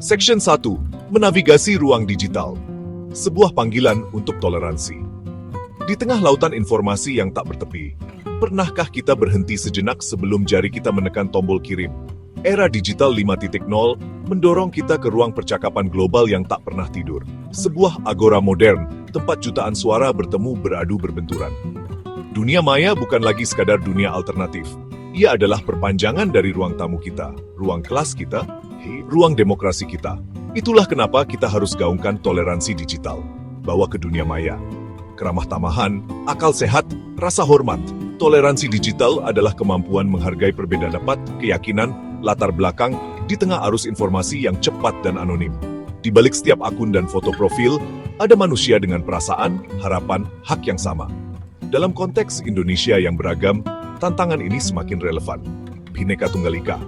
Section 1. Menavigasi ruang digital. Sebuah panggilan untuk toleransi. Di tengah lautan informasi yang tak bertepi, pernahkah kita berhenti sejenak sebelum jari kita menekan tombol kirim? Era digital 5.0 mendorong kita ke ruang percakapan global yang tak pernah tidur. Sebuah agora modern, tempat jutaan suara bertemu beradu berbenturan. Dunia maya bukan lagi sekadar dunia alternatif. Ia adalah perpanjangan dari ruang tamu kita, ruang kelas kita, ruang demokrasi kita. Itulah kenapa kita harus gaungkan toleransi digital. Bawa ke dunia maya. Keramah tamahan, akal sehat, rasa hormat. Toleransi digital adalah kemampuan menghargai perbedaan pendapat, keyakinan, latar belakang, di tengah arus informasi yang cepat dan anonim. Di balik setiap akun dan foto profil, ada manusia dengan perasaan, harapan, hak yang sama. Dalam konteks Indonesia yang beragam, tantangan ini semakin relevan. Bhinneka Tunggal Ika.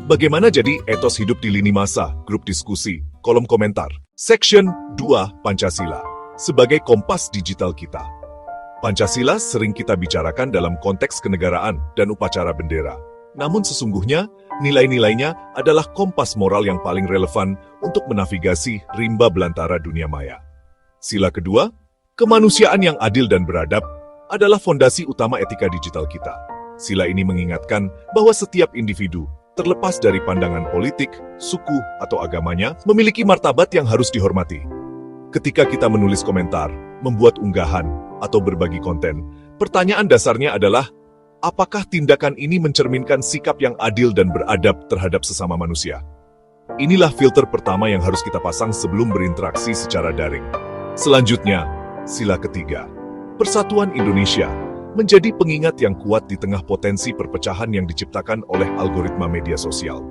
Bagaimana jadi etos hidup di lini masa, grup diskusi, kolom komentar. Section 2 Pancasila. Sebagai kompas digital kita. Pancasila sering kita bicarakan dalam konteks kenegaraan dan upacara bendera. Namun sesungguhnya, nilai-nilainya adalah kompas moral yang paling relevan untuk menavigasi rimba belantara dunia maya. Sila kedua, kemanusiaan yang adil dan beradab adalah fondasi utama etika digital kita. Sila ini mengingatkan bahwa setiap individu, terlepas dari pandangan politik, suku, atau agamanya, memiliki martabat yang harus dihormati. Ketika kita menulis komentar, membuat unggahan, atau berbagi konten, pertanyaan dasarnya adalah, apakah tindakan ini mencerminkan sikap yang adil dan beradab terhadap sesama manusia? Inilah filter pertama yang harus kita pasang sebelum berinteraksi secara daring. Selanjutnya, sila ketiga. Persatuan Indonesia menjadi pengingat yang kuat di tengah potensi perpecahan yang diciptakan oleh algoritma media sosial.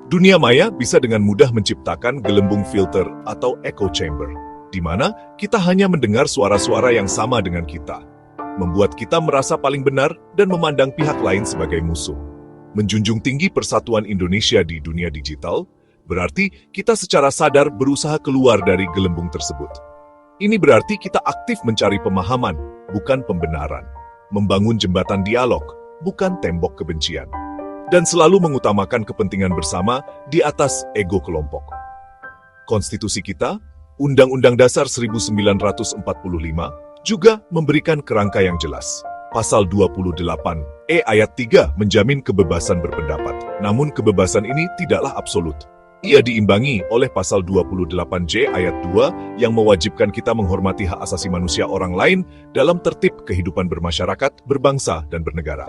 Dunia maya bisa dengan mudah menciptakan gelembung filter atau echo chamber, di mana kita hanya mendengar suara-suara yang sama dengan kita, membuat kita merasa paling benar dan memandang pihak lain sebagai musuh. Menjunjung tinggi persatuan Indonesia di dunia digital, berarti kita secara sadar berusaha keluar dari gelembung tersebut. Ini berarti kita aktif mencari pemahaman, bukan pembenaran. Membangun jembatan dialog, bukan tembok kebencian. Dan selalu mengutamakan kepentingan bersama di atas ego kelompok. Konstitusi kita, Undang-Undang Dasar 1945, juga memberikan kerangka yang jelas. Pasal 28E ayat 3 menjamin kebebasan berpendapat. Namun kebebasan ini tidaklah absolut. Ia diimbangi oleh pasal 28J ayat 2 yang mewajibkan kita menghormati hak asasi manusia orang lain dalam tertib kehidupan bermasyarakat, berbangsa, dan bernegara.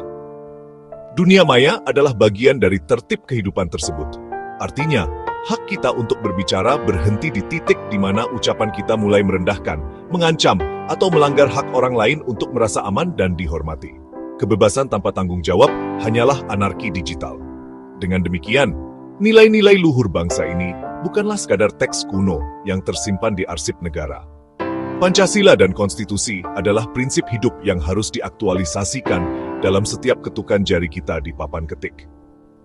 Dunia maya adalah bagian dari tertib kehidupan tersebut. Artinya, hak kita untuk berbicara berhenti di titik di mana ucapan kita mulai merendahkan, mengancam, atau melanggar hak orang lain untuk merasa aman dan dihormati. Kebebasan tanpa tanggung jawab hanyalah anarki digital. Dengan demikian, nilai-nilai luhur bangsa ini bukanlah sekadar teks kuno yang tersimpan di arsip negara. Pancasila dan konstitusi adalah prinsip hidup yang harus diaktualisasikan dalam setiap ketukan jari kita di papan ketik.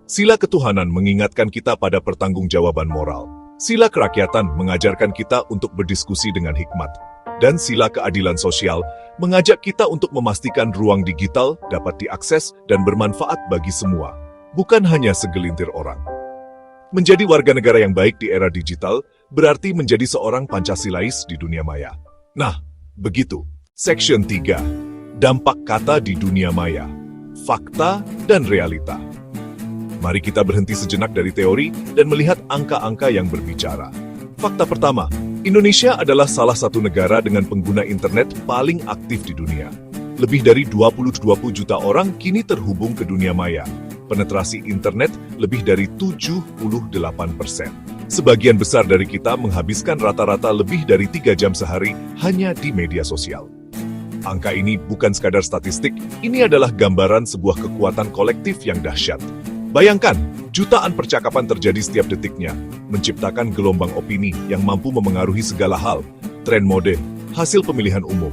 Sila ketuhanan mengingatkan kita pada pertanggungjawaban moral. Sila kerakyatan mengajarkan kita untuk berdiskusi dengan hikmat. Dan sila keadilan sosial mengajak kita untuk memastikan ruang digital dapat diakses dan bermanfaat bagi semua, bukan hanya segelintir orang. Menjadi warga negara yang baik di era digital berarti menjadi seorang Pancasilais di dunia maya. Nah, begitu. Section 3. Dampak kata di dunia maya. Fakta dan realita. Mari kita berhenti sejenak dari teori dan melihat angka-angka yang berbicara. Fakta pertama, Indonesia adalah salah satu negara dengan pengguna internet paling aktif di dunia. Lebih dari 20 juta orang kini terhubung ke dunia maya. Penetrasi internet lebih dari 78%. Sebagian besar dari kita menghabiskan rata-rata lebih dari 3 jam sehari hanya di media sosial. Angka ini bukan sekadar statistik, ini adalah gambaran sebuah kekuatan kolektif yang dahsyat. Bayangkan, jutaan percakapan terjadi setiap detiknya, menciptakan gelombang opini yang mampu memengaruhi segala hal, tren mode, hasil pemilihan umum.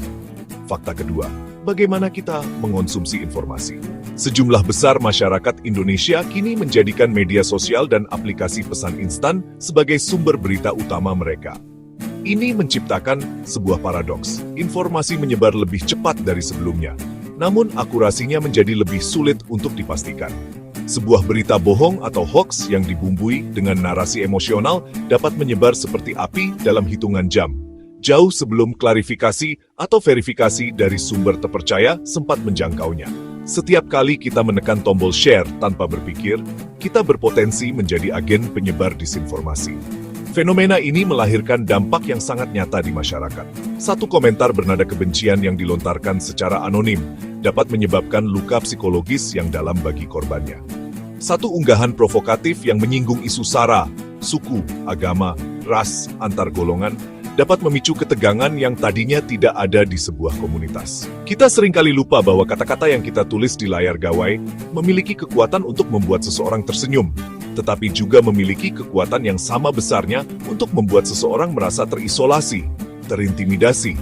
Fakta kedua, bagaimana kita mengonsumsi informasi? Sejumlah besar masyarakat Indonesia kini menjadikan media sosial dan aplikasi pesan instan sebagai sumber berita utama mereka. Ini menciptakan sebuah paradoks. Informasi menyebar lebih cepat dari sebelumnya, namun akurasinya menjadi lebih sulit untuk dipastikan. Sebuah berita bohong atau hoaks yang dibumbui dengan narasi emosional dapat menyebar seperti api dalam hitungan jam, jauh sebelum klarifikasi atau verifikasi dari sumber terpercaya sempat menjangkaunya. Setiap kali kita menekan tombol share tanpa berpikir, kita berpotensi menjadi agen penyebar disinformasi. Fenomena ini melahirkan dampak yang sangat nyata di masyarakat. Satu komentar bernada kebencian yang dilontarkan secara anonim dapat menyebabkan luka psikologis yang dalam bagi korbannya. Satu unggahan provokatif yang menyinggung isu SARA, suku, agama, ras, antar golongan, dapat memicu ketegangan yang tadinya tidak ada di sebuah komunitas. Kita seringkali lupa bahwa kata-kata yang kita tulis di layar gawai memiliki kekuatan untuk membuat seseorang tersenyum, tetapi juga memiliki kekuatan yang sama besarnya untuk membuat seseorang merasa terisolasi, terintimidasi,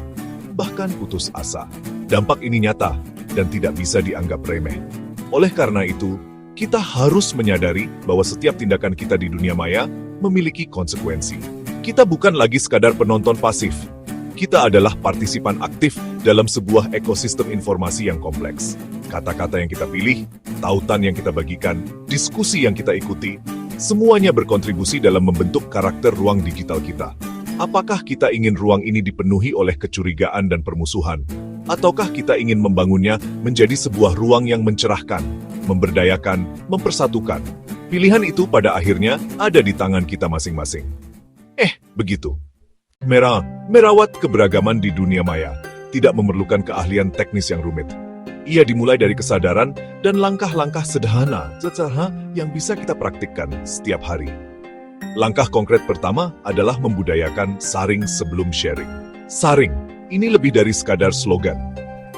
bahkan putus asa. Dampak ini nyata dan tidak bisa dianggap remeh. Oleh karena itu, kita harus menyadari bahwa setiap tindakan kita di dunia maya memiliki konsekuensi. Kita bukan lagi sekadar penonton pasif. Kita adalah partisipan aktif dalam sebuah ekosistem informasi yang kompleks. Kata-kata yang kita pilih, tautan yang kita bagikan, diskusi yang kita ikuti, semuanya berkontribusi dalam membentuk karakter ruang digital kita. Apakah kita ingin ruang ini dipenuhi oleh kecurigaan dan permusuhan? Ataukah kita ingin membangunnya menjadi sebuah ruang yang mencerahkan, memberdayakan, mempersatukan? Pilihan itu pada akhirnya ada di tangan kita masing-masing. Begitu. Merawat keberagaman di dunia maya tidak memerlukan keahlian teknis yang rumit. Ia dimulai dari kesadaran dan langkah-langkah sederhana yang bisa kita praktikkan setiap hari. Langkah konkret pertama adalah membudayakan saring sebelum sharing. Saring, ini lebih dari sekadar slogan.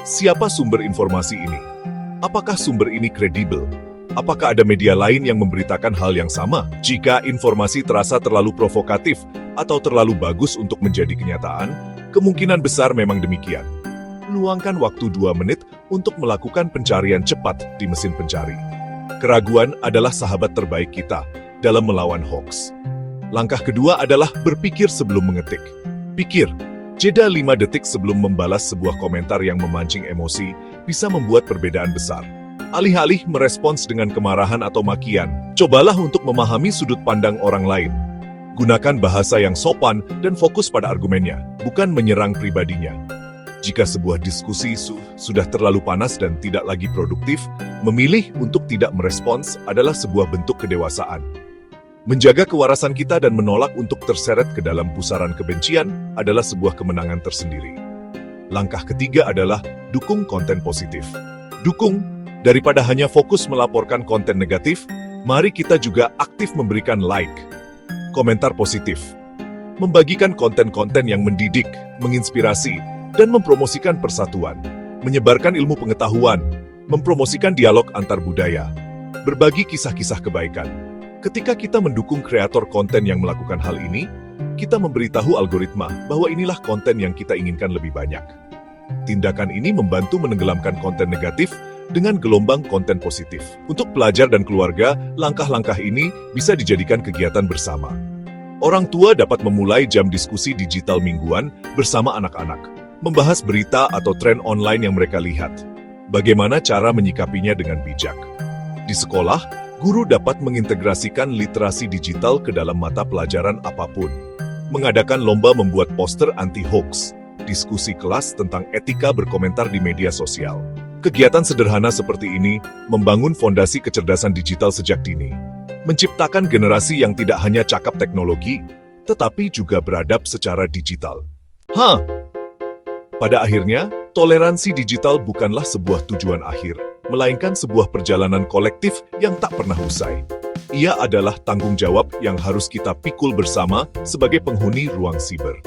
Siapa sumber informasi ini? Apakah sumber ini kredibel? Apakah ada media lain yang memberitakan hal yang sama? Jika informasi terasa terlalu provokatif atau terlalu bagus untuk menjadi kenyataan, kemungkinan besar memang demikian. Luangkan waktu 2 menit untuk melakukan pencarian cepat di mesin pencari. Keraguan adalah sahabat terbaik kita dalam melawan hoax. Langkah kedua adalah berpikir sebelum mengetik. Pikir, jeda 5 detik sebelum membalas sebuah komentar yang memancing emosi bisa membuat perbedaan besar. Alih-alih merespons dengan kemarahan atau makian, cobalah untuk memahami sudut pandang orang lain. Gunakan bahasa yang sopan dan fokus pada argumennya, bukan menyerang pribadinya. Jika sebuah diskusi sudah terlalu panas dan tidak lagi produktif, memilih untuk tidak merespons adalah sebuah bentuk kedewasaan. Menjaga kewarasan kita dan menolak untuk terseret ke dalam pusaran kebencian adalah sebuah kemenangan tersendiri. Langkah ketiga adalah dukung konten positif. Dukung, daripada hanya fokus melaporkan konten negatif, mari kita juga aktif memberikan like, komentar positif, membagikan konten-konten yang mendidik, menginspirasi, dan mempromosikan persatuan, menyebarkan ilmu pengetahuan, mempromosikan dialog antar budaya, berbagi kisah-kisah kebaikan. Ketika kita mendukung kreator konten yang melakukan hal ini, kita memberitahu algoritma bahwa inilah konten yang kita inginkan lebih banyak. Tindakan ini membantu menenggelamkan konten negatif dengan gelombang konten positif. Untuk pelajar dan keluarga, langkah-langkah ini bisa dijadikan kegiatan bersama. Orang tua dapat memulai jam diskusi digital mingguan bersama anak-anak, membahas berita atau tren online yang mereka lihat. Bagaimana cara menyikapinya dengan bijak? Di sekolah, guru dapat mengintegrasikan literasi digital ke dalam mata pelajaran apapun. Mengadakan lomba membuat poster anti-hoax, diskusi kelas tentang etika berkomentar di media sosial. Kegiatan sederhana seperti ini membangun fondasi kecerdasan digital sejak dini, menciptakan generasi yang tidak hanya cakap teknologi, tetapi juga beradab secara digital. Pada akhirnya, toleransi digital bukanlah sebuah tujuan akhir, melainkan sebuah perjalanan kolektif yang tak pernah usai. Ia adalah tanggung jawab yang harus kita pikul bersama sebagai penghuni ruang siber.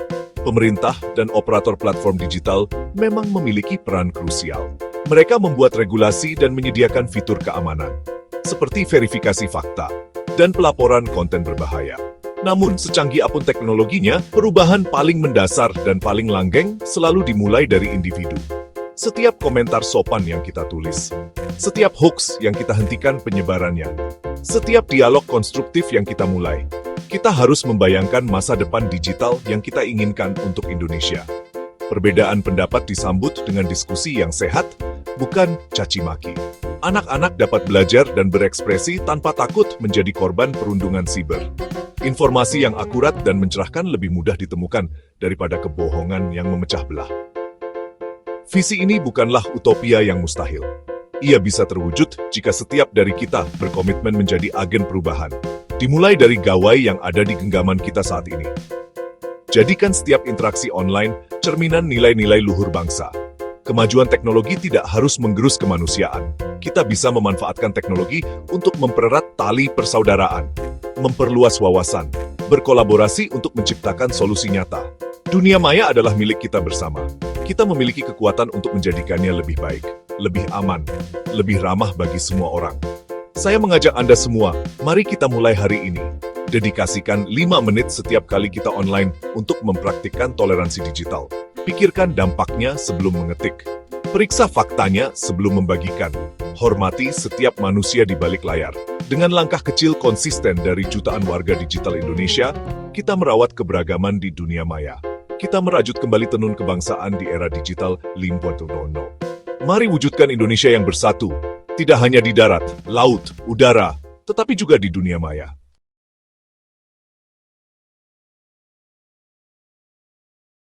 Pemerintah dan operator platform digital memang memiliki peran krusial. Mereka membuat regulasi dan menyediakan fitur keamanan, seperti verifikasi fakta dan pelaporan konten berbahaya. Namun, secanggih apapun teknologinya, perubahan paling mendasar dan paling langgeng selalu dimulai dari individu. Setiap komentar sopan yang kita tulis, setiap hoax yang kita hentikan penyebarannya, setiap dialog konstruktif yang kita mulai, kita harus membayangkan masa depan digital yang kita inginkan untuk Indonesia. Perbedaan pendapat disambut dengan diskusi yang sehat, bukan caci maki. Anak-anak dapat belajar dan berekspresi tanpa takut menjadi korban perundungan siber. Informasi yang akurat dan mencerahkan lebih mudah ditemukan daripada kebohongan yang memecah belah. Visi ini bukanlah utopia yang mustahil. Ia bisa terwujud jika setiap dari kita berkomitmen menjadi agen perubahan, dimulai dari gawai yang ada di genggaman kita saat ini. Jadikan setiap interaksi online cerminan nilai-nilai luhur bangsa. Kemajuan teknologi tidak harus menggerus kemanusiaan. Kita bisa memanfaatkan teknologi untuk mempererat tali persaudaraan, memperluas wawasan, berkolaborasi untuk menciptakan solusi nyata. Dunia maya adalah milik kita bersama. Kita memiliki kekuatan untuk menjadikannya lebih baik, lebih aman, lebih ramah bagi semua orang. Saya mengajak Anda semua, mari kita mulai hari ini. Dedikasikan 5 menit setiap kali kita online untuk mempraktikkan toleransi digital. Pikirkan dampaknya sebelum mengetik. Periksa faktanya sebelum membagikan. Hormati setiap manusia di balik layar. Dengan langkah kecil konsisten dari jutaan warga digital Indonesia, kita merawat keberagaman di dunia maya. Kita merajut kembali tenun kebangsaan di era digital 5.0. Mari wujudkan Indonesia yang bersatu, tidak hanya di darat, laut, udara, tetapi juga di dunia maya.